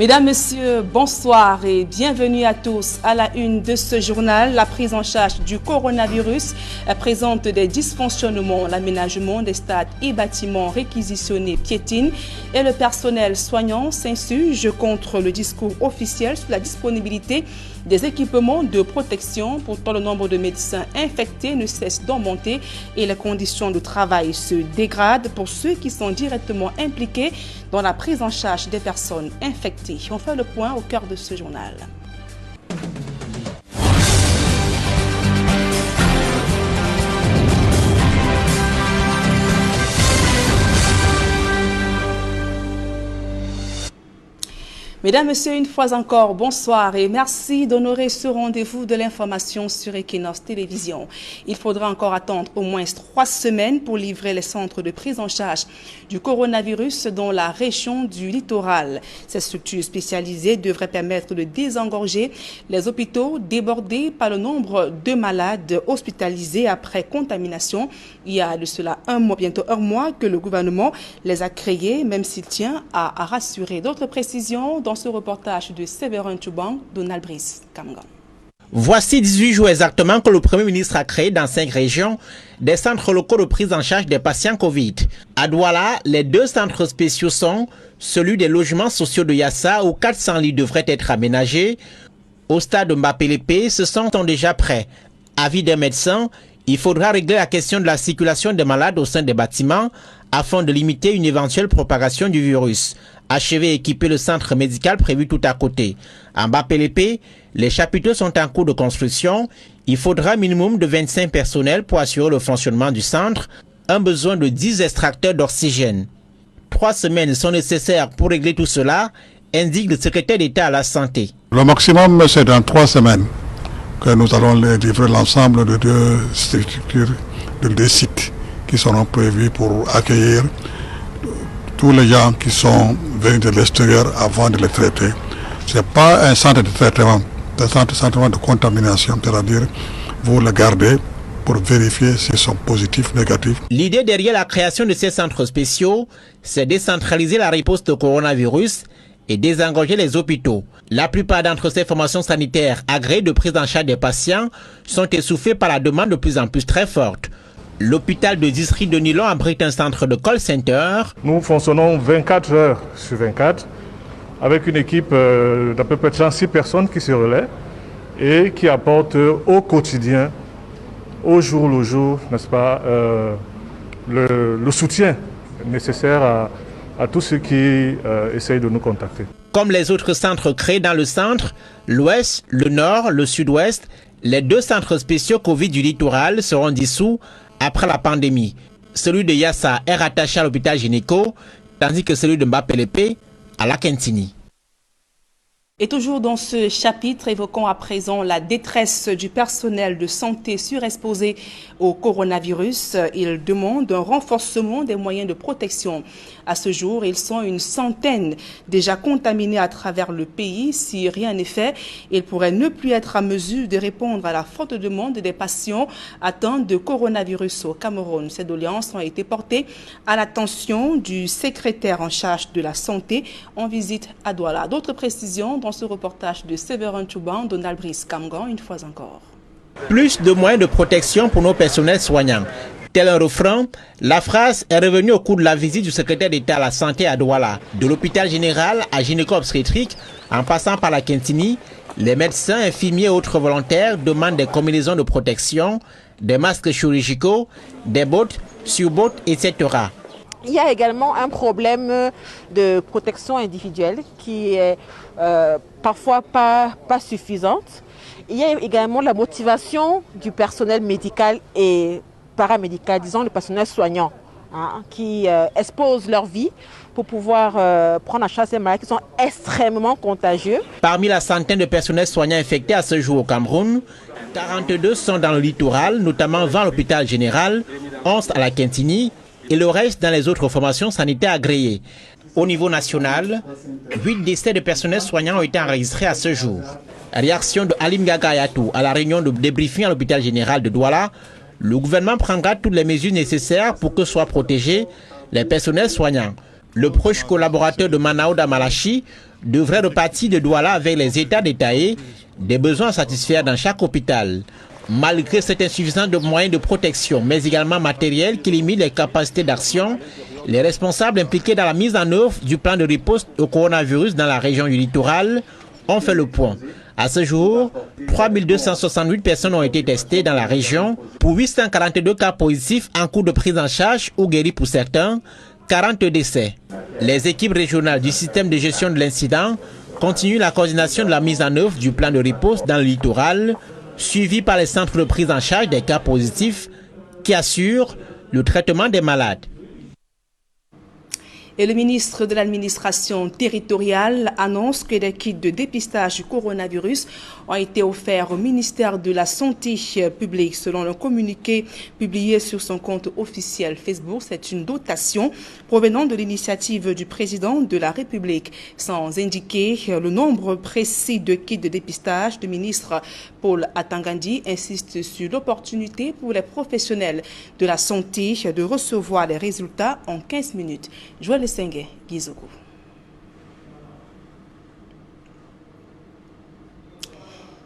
Mesdames, Messieurs, bonsoir et bienvenue à tous. À la une de ce journal, la prise en charge du coronavirus présente des dysfonctionnements. L'aménagement des stades et bâtiments réquisitionnés piétine et le personnel soignant s'insurge contre le discours officiel sur la disponibilité des équipements de protection. Pourtant, le nombre de médecins infectés ne cesse d'augmenter et les conditions de travail se dégradent pour ceux qui sont directement impliqués dans la prise en charge des personnes infectées. On fait le point au cœur de ce journal. Mesdames, Messieurs, une fois encore, bonsoir et merci d'honorer ce rendez-vous de l'information sur Equinox Télévision. Il faudra encore attendre au moins 3 semaines pour livrer les centres de prise en charge du coronavirus dans la région du littoral. Ces structures spécialisées devraient permettre de désengorger les hôpitaux débordés par le nombre de malades hospitalisés après contamination. Il y a de cela bientôt un mois que le gouvernement les a créés, même s'il tient à rassurer. D'autres précisions dans ce reportage de Séverin Toubang, Donald Brice Kamgan. Voici 18 jours exactement que le Premier ministre a créé dans 5 régions des centres locaux de prise en charge des patients Covid. À Douala, les 2 centres spéciaux sont celui des logements sociaux de Yassa où 400 lits devraient être aménagés. Au stade de Mbapelepe, ce sont déjà prêts. Avis des médecins, il faudra régler la question de la circulation des malades au sein des bâtiments afin de limiter une éventuelle propagation du virus. Achever et équiper le centre médical prévu tout à côté. En Mbapelepe, les chapiteaux sont en cours de construction. Il faudra un minimum de 25 personnels pour assurer le fonctionnement du centre. Un besoin de 10 extracteurs d'oxygène. 3 semaines sont nécessaires pour régler tout cela, indique le secrétaire d'État à la santé. Le maximum, c'est dans 3 semaines que nous allons livrer l'ensemble de 2 structures, de 2 sites qui seront prévus pour accueillir tous les gens qui sont venus de l'extérieur avant de les traiter. Ce n'est pas un centre de traitement, c'est un centre de contamination, c'est-à-dire vous le gardez pour vérifier s'ils sont positifs ou négatifs. L'idée derrière la création de ces centres spéciaux, c'est décentraliser la riposte au coronavirus et désengorger les hôpitaux. La plupart d'entre ces formations sanitaires agréées de prise en charge des patients sont essoufflées par la demande de plus en plus très forte. L'hôpital de district de Nilon abrite un centre de call center. Nous fonctionnons 24 heures sur 24 avec une équipe d'à peu près 36 personnes qui se relaient et qui apportent au quotidien, au jour le jour, n'est-ce pas, le soutien nécessaire à tous ceux qui essayent de nous contacter. Comme les autres centres créés dans le centre, l'Ouest, le Nord, le Sud-Ouest, les 2 centres spéciaux Covid du littoral seront dissous après la pandémie. Celui de Yassa est rattaché à l'hôpital gynéco, tandis que celui de Mbapelepe à la Kentini. Et toujours dans ce chapitre, évoquons à présent la détresse du personnel de santé surexposé au coronavirus. Ils demandent un renforcement des moyens de protection. À ce jour, ils sont une centaine déjà contaminés à travers le pays. Si rien n'est fait, ils pourraient ne plus être à mesure de répondre à la forte demande des patients atteints de coronavirus au Cameroun. Ces doléances ont été portées à l'attention du secrétaire en charge de la santé en visite à Douala. D'autres précisions dans ce reportage de Séverin Toubang, Donald Brice Kamgan, une fois encore. Plus de moyens de protection pour nos personnels soignants. Tel un refrain, la phrase est revenue au cours de la visite du secrétaire d'État à la santé à Douala. De l'hôpital général à gynéco-obstétrique, en passant par la Kentini, les médecins, infirmiers et autres volontaires demandent des combinaisons de protection, des masques chirurgicaux, des bottes, surbottes, etc. Il y a également un problème de protection individuelle qui est parfois pas suffisante. Il y a également la motivation du personnel médical et paramédical, disons le personnel soignant, qui exposent leur vie pour pouvoir prendre en charge ces malades qui sont extrêmement contagieux. Parmi la centaine de personnels soignants infectés à ce jour au Cameroun, 42 sont dans le littoral, notamment 20 à l'hôpital général, 11 à la Kentini, et le reste dans les autres formations sanitaires agréées. Au niveau national, 8 décès de personnels soignants ont été enregistrés à ce jour. Réaction de Alim Gagayatou à la réunion de débriefing à l'hôpital général de Douala. Le gouvernement prendra toutes les mesures nécessaires pour que soient protégés les personnels soignants. Le proche collaborateur de Manaouda Malachi devrait repartir de Douala avec les états détaillés des besoins à satisfaire dans chaque hôpital. Malgré cette insuffisance de moyens de protection, mais également matériels qui limitent les capacités d'action, les responsables impliqués dans la mise en œuvre du plan de riposte au coronavirus dans la région du littoral ont fait le point. À ce jour, 3268 personnes ont été testées dans la région pour 842 cas positifs en cours de prise en charge ou guéris pour certains, 40 décès. Les équipes régionales du système de gestion de l'incident continuent la coordination de la mise en œuvre du plan de riposte dans le littoral, suivi par les centres de prise en charge des cas positifs qui assurent le traitement des malades. Et le ministre de l'administration territoriale annonce que des kits de dépistage du coronavirus ont été offerts au ministère de la Santé publique. Selon le communiqué publié sur son compte officiel Facebook, c'est une dotation provenant de l'initiative du président de la République. Sans indiquer le nombre précis de kits de dépistage, le ministre Paul Atangandi insiste sur l'opportunité pour les professionnels de la santé de recevoir les résultats en 15 minutes. Joël Sengue, Gizogo.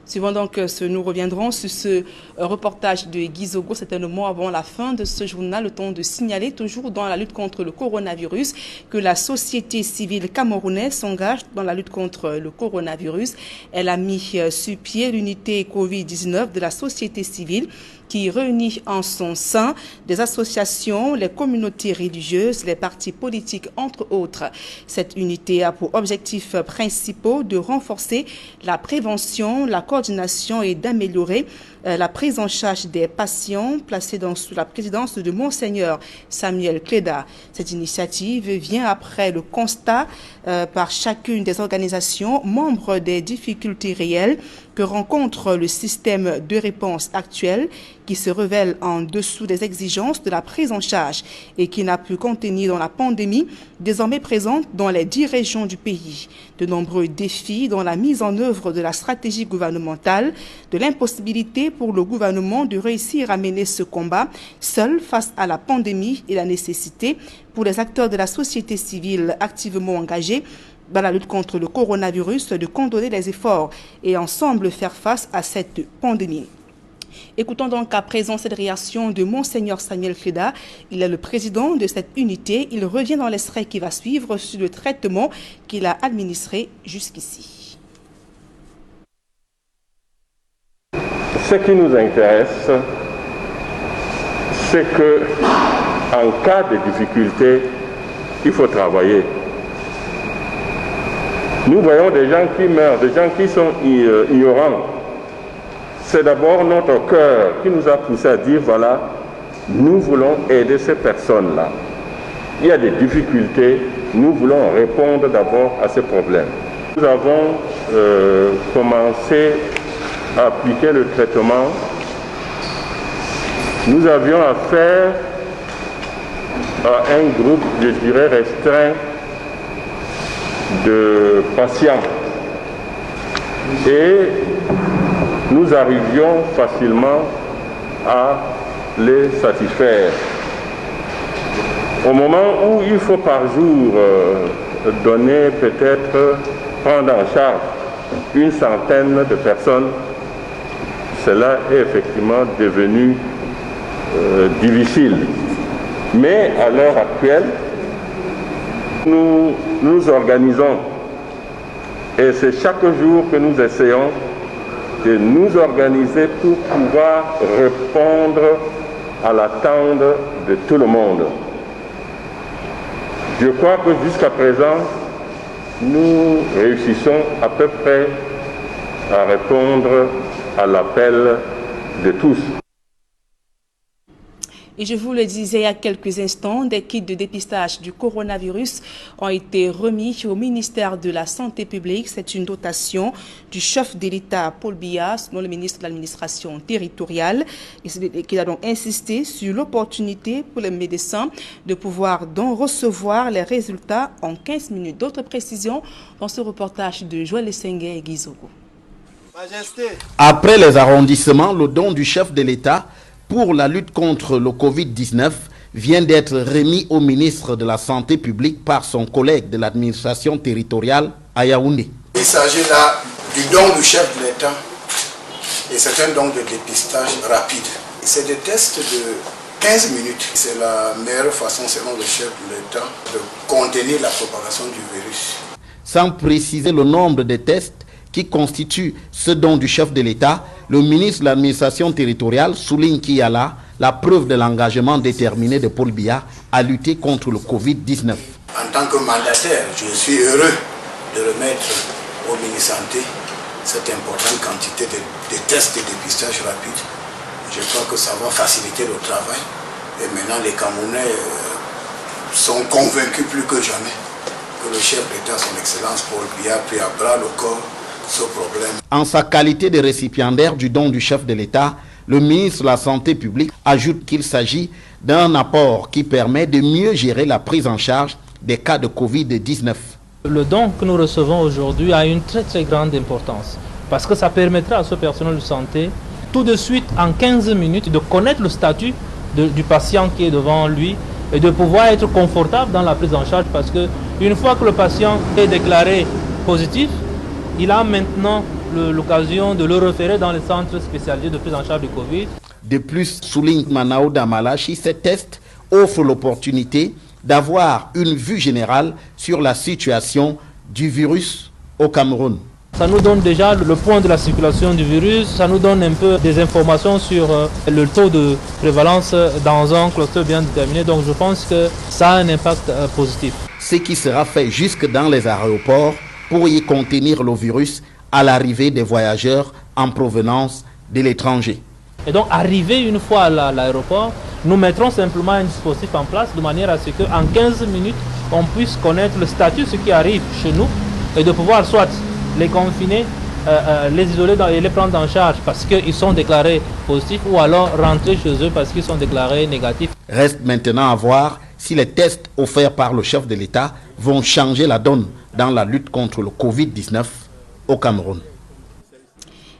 Suivant donc nous reviendrons sur ce reportage de Gizogo, certainement avant la fin de ce journal, le temps de signaler, toujours dans la lutte contre le coronavirus, que la société civile camerounaise s'engage dans la lutte contre le coronavirus. Elle a mis sur pied l'unité Covid-19 de la société civile qui réunit en son sein des associations, les communautés religieuses, les partis politiques, entre autres. Cette unité a pour objectifs principaux de renforcer la prévention, la coordination et d'améliorer la prise en charge des patients placés sous la présidence de Monseigneur Samuel Cléda. Cette initiative vient après le constat par chacune des organisations membres des difficultés réelles que rencontre le système de réponse actuel qui se révèle en dessous des exigences de la prise en charge et qui n'a pu contenir dans la pandémie désormais présente dans les 10 régions du pays. De nombreux défis dans la mise en œuvre de la stratégie gouvernementale, de l'impossibilité pour le gouvernement de réussir à mener ce combat seul face à la pandémie et la nécessité pour les acteurs de la société civile activement engagés dans la lutte contre le coronavirus de coordonner les efforts et ensemble faire face à cette pandémie. Écoutons donc à présent cette réaction de Monseigneur Samuel Cléda. Il est le président de cette unité. Il revient dans l'extrait qui va suivre sur le traitement qu'il a administré jusqu'ici. Ce qui nous intéresse, c'est que en cas de difficulté, il faut travailler. Nous voyons des gens qui meurent, des gens qui sont ignorants. C'est d'abord notre cœur qui nous a poussé à dire, voilà, nous voulons aider ces personnes-là. Il y a des difficultés, nous voulons répondre d'abord à ces problèmes. Nous avons commencé à appliquer le traitement. Nous avions affaire à un groupe, je dirais, restreint de patients. Et nous arrivions facilement à les satisfaire. Au moment où il faut par jour donner peut-être, prendre en charge une centaine de personnes, cela est effectivement devenu difficile. Mais à l'heure actuelle, nous nous organisons et c'est chaque jour que nous essayons de nous organiser pour pouvoir répondre à l'attente de tout le monde. Je crois que jusqu'à présent, nous réussissons à peu près à répondre à l'appel de tous. Et je vous le disais il y a quelques instants, des kits de dépistage du coronavirus ont été remis au ministère de la Santé publique. C'est une dotation du chef de l'État, Paul Biya, selon le ministre de l'Administration territoriale, et qui a donc insisté sur l'opportunité pour les médecins de pouvoir donc recevoir les résultats en 15 minutes. D'autres précisions dans ce reportage de Joël Sengue et Gizogo. Après les arrondissements, le don du chef de l'État pour la lutte contre le Covid-19 vient d'être remis au ministre de la Santé publique par son collègue de l'administration territoriale à Yaoundé. Il s'agit là du don du chef de l'État et c'est un don de dépistage rapide. C'est des tests de 15 minutes. C'est la meilleure façon, selon le chef de l'État, de contenir la propagation du virus. Sans préciser le nombre de tests qui constituent ce don du chef de l'État, le ministre de l'administration territoriale souligne qu'il y a là la preuve de l'engagement déterminé de Paul Biya à lutter contre le Covid-19. En tant que mandataire, je suis heureux de remettre au ministre Santé cette importante quantité de tests de dépistage rapide. Je crois que ça va faciliter le travail. Et maintenant, les Camerounais sont convaincus plus que jamais que le chef d'État, son Excellence Paul Biya, a pris à bras le corps ce problème. En sa qualité de récipiendaire du don du chef de l'État, le ministre de la Santé publique ajoute qu'il s'agit d'un apport qui permet de mieux gérer la prise en charge des cas de Covid-19. Le don que nous recevons aujourd'hui a une très grande importance parce que ça permettra à ce personnel de santé tout de suite en 15 minutes de connaître le statut du patient qui est devant lui et de pouvoir être confortable dans la prise en charge parce que une fois que le patient est déclaré positif, il a maintenant l'occasion de le référer dans les centres spécialisés de prise en charge du Covid. De plus, souligne Manaouda Malachi, ces tests offrent l'opportunité d'avoir une vue générale sur la situation du virus au Cameroun. Ça nous donne déjà le point de la circulation du virus, ça nous donne un peu des informations sur le taux de prévalence dans un cluster bien déterminé. Donc je pense que ça a un impact positif. Ce qui sera fait jusque dans les aéroports pour y contenir le virus à l'arrivée des voyageurs en provenance de l'étranger. Et donc, arrivé une fois à l'aéroport, nous mettrons simplement un dispositif en place de manière à ce qu'en 15 minutes, on puisse connaître le statut de ce qui arrive chez nous et de pouvoir soit les confiner, les isoler et les prendre en charge parce qu'ils sont déclarés positifs ou alors rentrer chez eux parce qu'ils sont déclarés négatifs. Reste maintenant à voir si les tests offerts par le chef de l'État vont changer la donne dans la lutte contre le Covid-19 au Cameroun.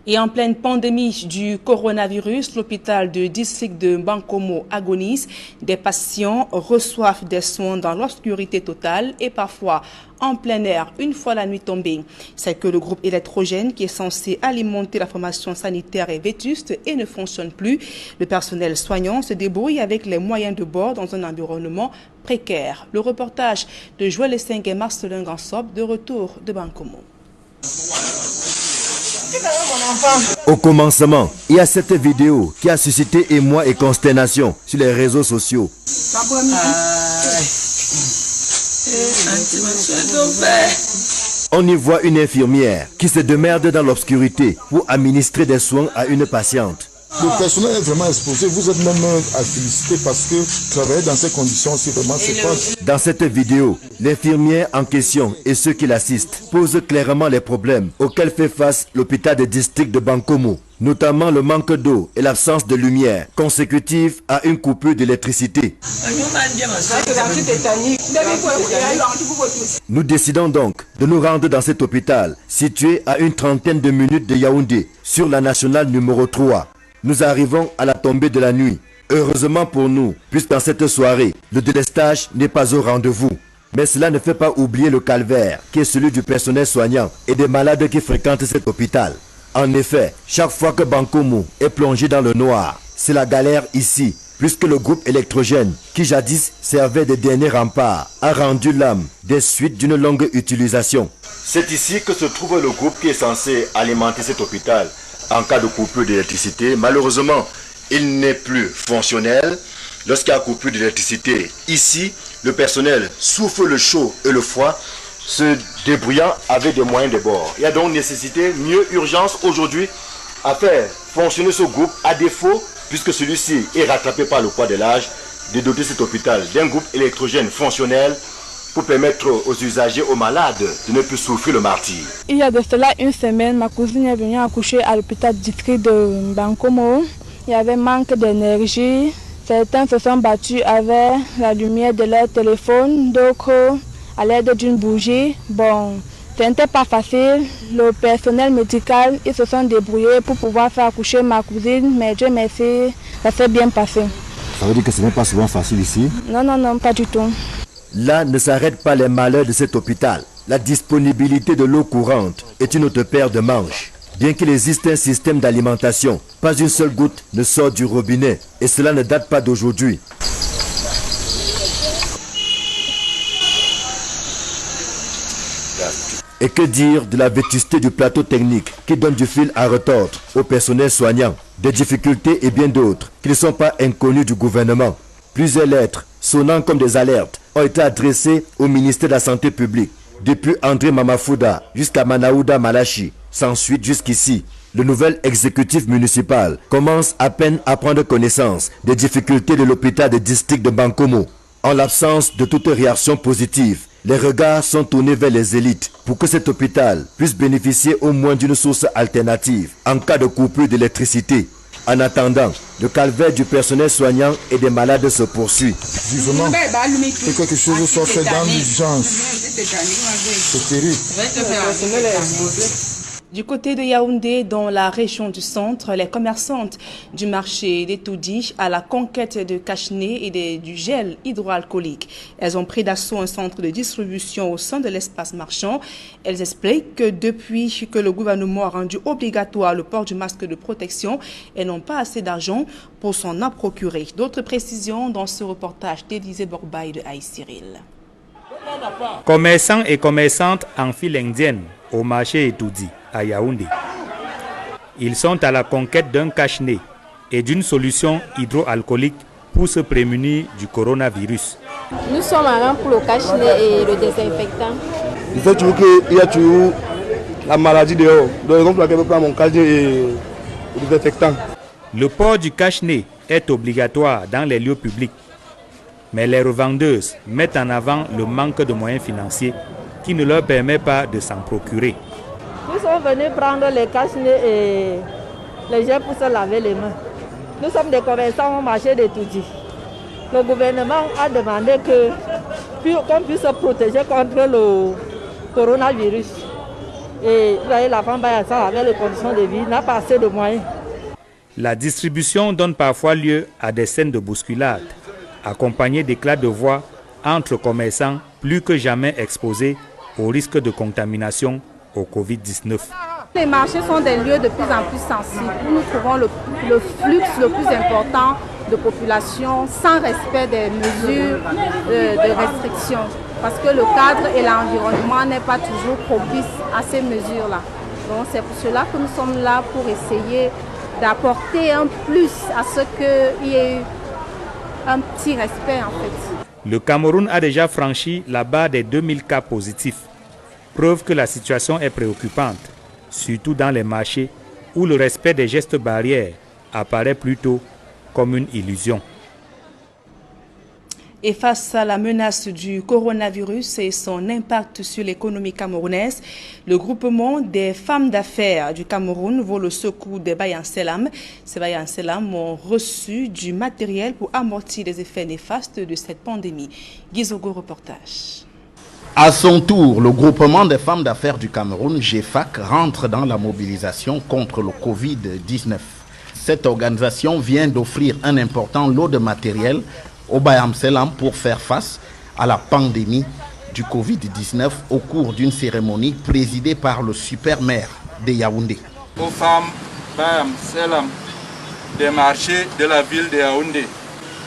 Et en pleine pandémie du coronavirus, l'hôpital de district de Bankomo agonise. Des patients reçoivent des soins dans l'obscurité totale et parfois en plein air une fois la nuit tombée. C'est que le groupe électrogène qui est censé alimenter la formation sanitaire est vétuste et ne fonctionne plus. Le personnel soignant se débrouille avec les moyens de bord dans un environnement précaire. Le reportage de Joël Essengue et Marcelin Gansop de retour de Bankomo. Au commencement, il y a cette vidéo qui a suscité émoi et consternation sur les réseaux sociaux. On y voit une infirmière qui se démerde dans l'obscurité pour administrer des soins à une patiente. Le personnel est vraiment exposé, vous êtes même à féliciter parce que travailler dans ces conditions, c'est vraiment c'est pas... Dans cette vidéo, l'infirmière en question et ceux qui l'assistent posent clairement les problèmes auxquels fait face l'hôpital de district de Bankomo, notamment le manque d'eau et l'absence de lumière consécutive à une coupure d'électricité. Nous décidons donc de nous rendre dans cet hôpital situé à une trentaine de minutes de Yaoundé sur la nationale numéro 3. Nous arrivons à la tombée de la nuit. Heureusement pour nous, puisque dans cette soirée, le délestage n'est pas au rendez-vous. Mais cela ne fait pas oublier le calvaire qui est celui du personnel soignant et des malades qui fréquentent cet hôpital. En effet, chaque fois que Bankomo est plongé dans le noir, c'est la galère ici, puisque le groupe électrogène, qui jadis servait de dernier rempart, a rendu l'âme des suites d'une longue utilisation. C'est ici que se trouve le groupe qui est censé alimenter cet hôpital. En cas de coupure d'électricité, malheureusement, il n'est plus fonctionnel. Lorsqu'il y a coupure d'électricité, ici, le personnel souffre le chaud et le froid, se débrouillant avec des moyens de bord. Il y a donc nécessité, mieux urgence aujourd'hui, à faire fonctionner ce groupe, à défaut, puisque celui-ci est rattrapé par le poids de l'âge, de doter cet hôpital d'un groupe électrogène fonctionnel pour permettre aux usagers, aux malades, de ne plus souffrir le martyre. Il y a de cela une semaine, ma cousine est venue accoucher à l'hôpital district de Bankomo. Il y avait manque d'énergie. Certains se sont battus avec la lumière de leur téléphone, d'autres à l'aide d'une bougie. Bon, ce n'était pas facile. Le personnel médical, ils se sont débrouillés pour pouvoir faire accoucher ma cousine, mais Dieu merci, ça s'est bien passé. Ça veut dire que ce n'est pas souvent facile ici? Non, pas du tout. Là ne s'arrêtent pas les malheurs de cet hôpital. La disponibilité de l'eau courante est une autre paire de manches. Bien qu'il existe un système d'alimentation, pas une seule goutte ne sort du robinet. Et cela ne date pas d'aujourd'hui. Et que dire de la vétusté du plateau technique qui donne du fil à retordre au personnel soignant, des difficultés et bien d'autres qui ne sont pas inconnus du gouvernement. Plusieurs lettres, sonnant comme des alertes, ont été adressées au ministère de la Santé publique, depuis André Mamafouda jusqu'à Manaouda Malachi, sans suite jusqu'ici. Le nouvel exécutif municipal commence à peine à prendre connaissance des difficultés de l'hôpital de district de Bankomo. En l'absence de toute réaction positive, les regards sont tournés vers les élites pour que cet hôpital puisse bénéficier au moins d'une source alternative en cas de coupure d'électricité. En attendant, le calvaire du personnel soignant et des malades se poursuit. Vivement que quelque chose soit fait dans l'urgence. C'est terrible. Du côté de Yaoundé, dans la région du centre, les commerçantes du marché d'Etoudi à la conquête de cache-nez et du gel hydroalcoolique. Elles ont pris d'assaut un centre de distribution au sein de l'espace marchand. Elles expliquent que depuis que le gouvernement a rendu obligatoire le port du masque de protection, elles n'ont pas assez d'argent pour s'en procurer. D'autres précisions dans ce reportage d'Élysée Borbaï de Aïe Cyril. Commerçants et commerçantes en file indienne au marché Etoudi à Yaoundé. Ils sont à la conquête d'un cache-nez et d'une solution hydroalcoolique pour se prémunir du coronavirus. Nous sommes en rang pour le cache-nez et le désinfectant. Il faut toujours qu'il y a toujours la maladie dehors. Donc, raison pour laquelle je prends mon cache-nez et le désinfectant. Le port du cache-nez est obligatoire dans les lieux publics. Mais les revendeuses mettent en avant le manque de moyens financiers qui ne leur permet pas de s'en procurer. Nous sommes venus prendre les cache-nez et les gens pour se laver les mains. Nous sommes des commerçants au marché d'Etoudi. Le gouvernement a demandé qu'on puisse se protéger contre le coronavirus. Et vous voyez, la femme avec les conditions de vie n'a pas assez de moyens. La distribution donne parfois lieu à des scènes de bousculade, accompagnées d'éclats de voix entre commerçants plus que jamais exposés au risque de contamination au Covid-19. Les marchés sont des lieux de plus en plus sensibles où nous trouvons le flux le plus important de population sans respect des mesures de restriction. Parce que le cadre et l'environnement n'est pas toujours propice à ces mesures-là. Donc c'est pour cela que nous sommes là pour essayer d'apporter un plus à ce qu'il y ait un petit respect en fait. Le Cameroun a déjà franchi la barre des 2000 cas positifs. Preuve que la situation est préoccupante, surtout dans les marchés où le respect des gestes barrières apparaît plutôt comme une illusion. Et face à la menace du coronavirus et son impact sur l'économie camerounaise, le groupement des femmes d'affaires du Cameroun vaut le secours des Bayan Selam. Ces Bayan Selam ont reçu du matériel pour amortir les effets néfastes de cette pandémie. Gizogo, reportage. À son tour, le groupement des femmes d'affaires du Cameroun, GFAC, rentre dans la mobilisation contre le Covid-19. Cette organisation vient d'offrir un important lot de matériel au Bayam Selam pour faire face à la pandémie du Covid-19 au cours d'une cérémonie présidée par le super maire de Yaoundé. Aux femmes Bayam Selam des marchés de la ville de Yaoundé,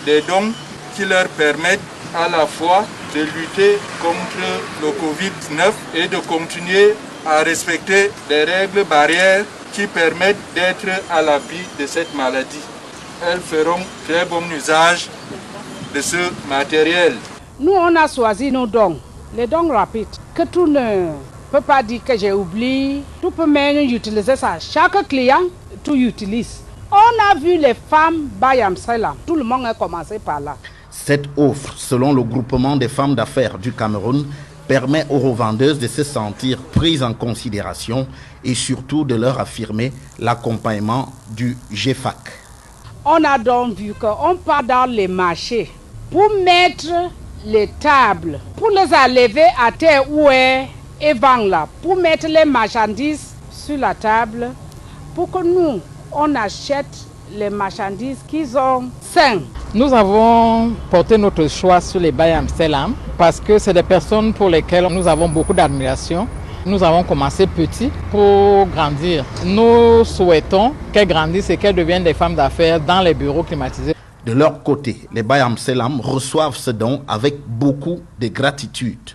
des dons qui leur permettent à la fois de lutter contre le Covid-19 et de continuer à respecter les règles barrières qui permettent d'être à l'abri de cette maladie. Elles feront très bon usage de ce matériel. Nous, on a choisi nos dons, les dons rapides, que tout ne peut pas dire que j'ai oublié. Tout peut même utiliser ça. Chaque client, tout utilise. On a vu les femmes Bayam Selam. Tout le monde a commencé par là. Cette offre, selon le groupement des femmes d'affaires du Cameroun, permet aux revendeuses de se sentir prises en considération et surtout de leur affirmer l'accompagnement du GFAC. On a donc vu qu'on part dans les marchés pour mettre les tables, pour les enlever à terre où est et vendre là, pour mettre les marchandises sur la table, pour que nous, on achète les marchandises qu'ils ont saines. Nous avons porté notre choix sur les Baye Amselam parce que c'est des personnes pour lesquelles nous avons beaucoup d'admiration. Nous avons commencé petit pour grandir. Nous souhaitons qu'elles grandissent et qu'elles deviennent des femmes d'affaires dans les bureaux climatisés. De leur côté, les Baye Amselam reçoivent ce don avec beaucoup de gratitude.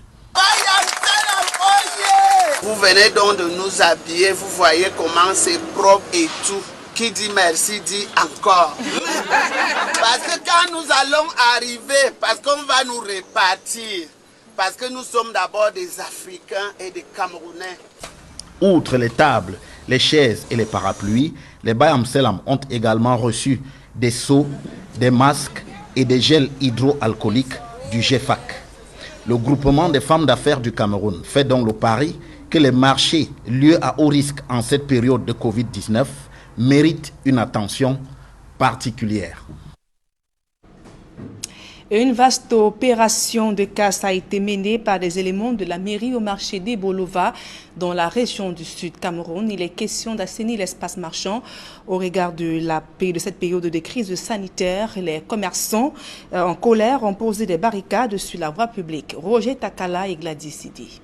Vous venez donc de nous habiller, vous voyez comment c'est propre et tout. Qui dit merci dit encore. Parce que quand nous allons arriver, parce qu'on va nous répartir, parce que nous sommes d'abord des Africains et des Camerounais. Outre les tables, les chaises et les parapluies, les Baye Amselam ont également reçu des seaux, des masques et des gels hydroalcooliques du GEFAC. Le groupement des femmes d'affaires du Cameroun fait donc le pari que les marchés, lieux à haut risque en cette période de Covid-19, méritent une attention particulière. Une vaste opération de casse a été menée par des éléments de la mairie au marché des Bolova dans la région du Sud Cameroun. Il est question d'assainir l'espace marchand au regard de cette période de crise sanitaire. Les commerçants en colère ont posé des barricades sur la voie publique. Roger Takala et Gladys Sidi.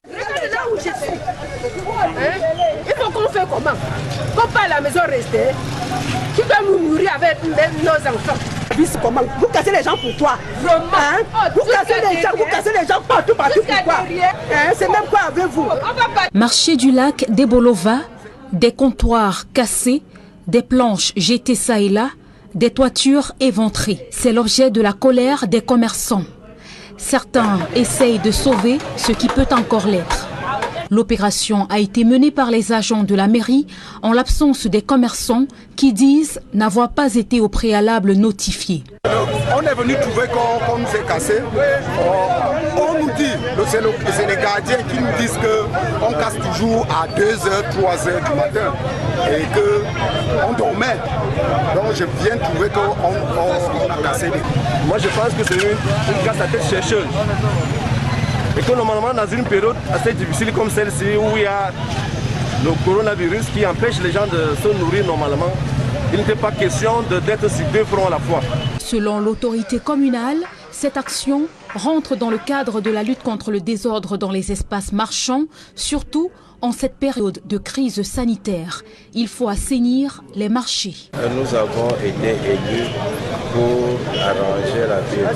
Regardez là où je suis. Il faut qu'on fasse comment? Qu'on pas à la maison rester. Qui doit nous nourrir avec nos enfants? Comment? Vous cassez les gens pour toi. Vraiment? Vous cassez les gens partout pourquoi? C'est même quoi avec vous? Marché du lac des Bolova, des comptoirs cassés, des planches jetées ça et là, des toitures éventrées. C'est l'objet de la colère des commerçants. Certains essayent de sauver ce qui peut encore l'être. L'opération a été menée par les agents de la mairie en l'absence des commerçants qui disent n'avoir pas été au préalable notifiés. On est venu trouver qu'on nous est cassé. On nous dit, c'est les gardiens qui nous disent qu'on casse toujours à 2h, 3h du matin et qu'on dormait. Donc je viens de trouver qu'on a cassé. Moi je pense que c'est une casse à tête chercheuse. Et que normalement dans une période assez difficile comme celle-ci où il y a le coronavirus qui empêche les gens de se nourrir normalement, il n'était pas question d'être sur deux fronts à la fois. Selon l'autorité communale, cette action rentre dans le cadre de la lutte contre le désordre dans les espaces marchands, surtout en cette période de crise sanitaire. Il faut assainir les marchés. Nous avons été élus pour arranger la ville,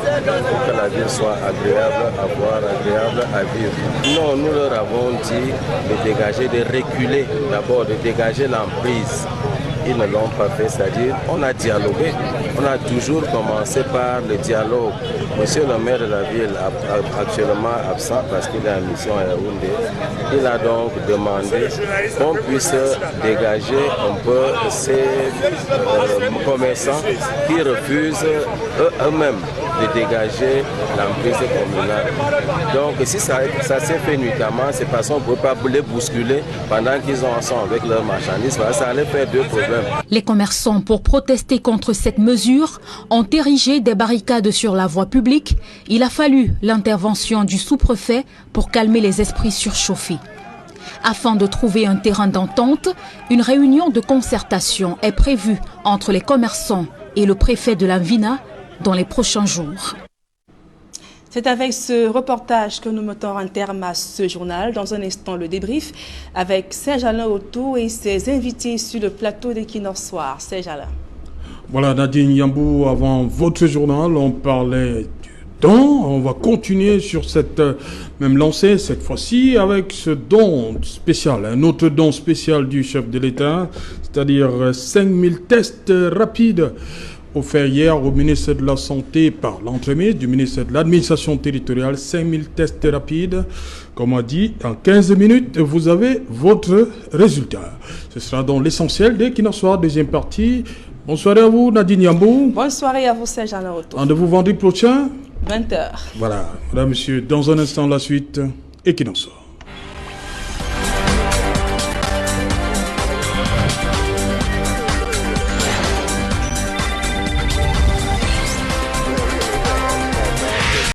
pour que la ville soit agréable à voir, agréable à vivre. Non, nous leur avons dit de dégager, de reculer, d'abord de dégager l'emprise. Ils ne l'ont pas fait, c'est-à-dire on a dialogué, on a toujours commencé par le dialogue. Monsieur le maire de la ville, actuellement absent parce qu'il est en mission à Yaoundé, il a donc demandé qu'on puisse dégager un peu ces commerçants qui refusent eux-mêmes de dégager l'emprise communale. Donc si ça s'est fait nuitamment, c'est parce qu'on ne peut pas les bousculer pendant qu'ils sont avec leurs marchandises. Ça allait faire deux problèmes. Les commerçants, pour protester contre cette mesure, ont érigé des barricades sur la voie publique. Il a fallu l'intervention du sous-préfet pour calmer les esprits surchauffés. Afin de trouver un terrain d'entente, une réunion de concertation est prévue entre les commerçants et le préfet de l'Anvina dans les prochains jours. C'est avec ce reportage que nous mettons un terme à ce journal. Dans un instant, le débrief avec Serge Alain Otto et ses invités sur le plateau d'Equinox Soir. Serge Alain. Voilà, Nadine Yambou, avant votre journal, on parlait du don. On va continuer sur cette même lancée, cette fois-ci, avec ce don spécial, un autre don spécial du chef de l'État, c'est-à-dire 5000 tests rapides offert hier au ministre de la Santé par l'entremise du ministre de l'Administration territoriale, 5000 tests rapides. Comme on dit, en 15 minutes, vous avez votre résultat. Ce sera donc l'essentiel dès qu'il en soit deuxième partie. Bonsoir à vous, Nadine Yambou. Bonne soirée à vous, Serge Alain Otto. Rendez-vous vendredi prochain. 20h. Voilà, mesdames, messieurs, dans un instant, la suite, Equinox Soir.